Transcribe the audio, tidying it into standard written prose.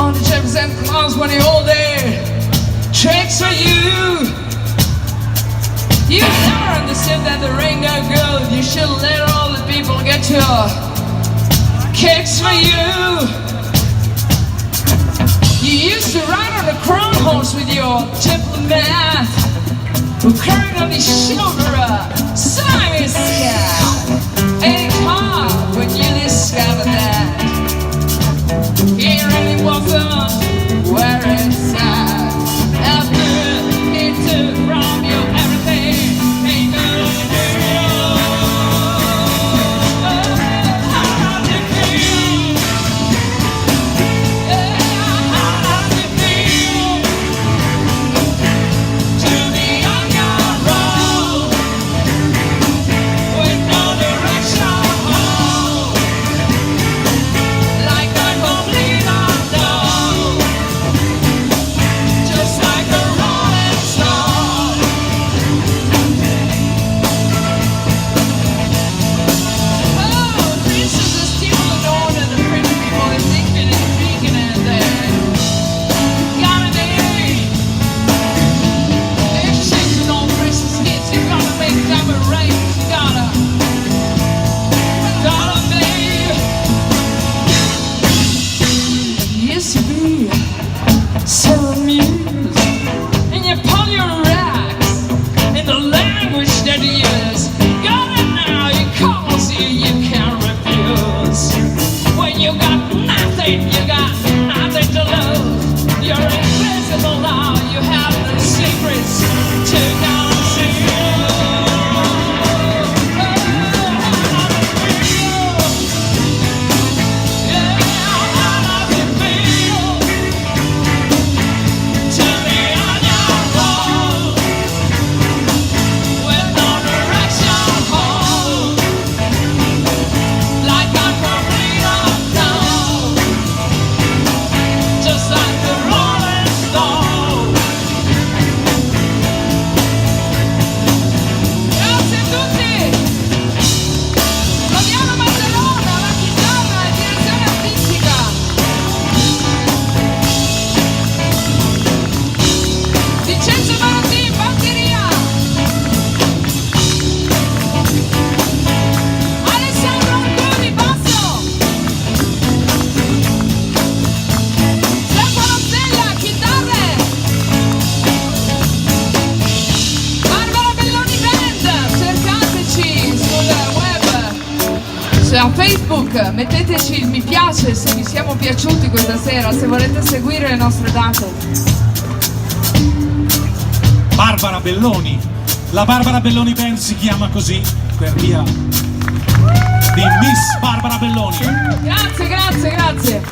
on the Jefferson Claus when you all day tricks for you. You never understood that the rain got good. You should let all the people get your kicks for you. You used to ride on a crown horse with your diplomat who carried on his shoulder a Simon's cat. Ain't it hard when you discover that he really wasn't where it's at. After he took from you everything he could do. How does it feel? Yeah, how does it feel to be on your road with no direction home, like a complete unknown, just like a rolling stone. Oh, pieces are still alone and the pretty people are thinking and speaking and they gotta be. They're chasing all precious kids, you gotta make them a race, you gotta be. Used to be so amused, and you pull your rags in the language that you use. Got it now, you calls you can't refuse. When you got nothing to lose. You're invisible now, you have no secrets to conceal. How does it feel? Yeah, how does it feel to be on your road with no direction home, like a complete unknown, just like the rolling stone. Grazie a tutti! Conegliano Barabara, la chitarra e direzione artistica. Vincenzo Marotti, batteria. Alessandro Arcuri, basso. Stefano Stella, chitarre. Barbara Belloni Band, cercateci sul web, su Facebook, metteteci il mi piace se vi siamo piaciuti questa sera, se volete seguire le nostre date. Barbara Belloni, la Barbara Belloni Band si chiama così per via di Miss Barbara Belloni. Grazie, grazie, grazie.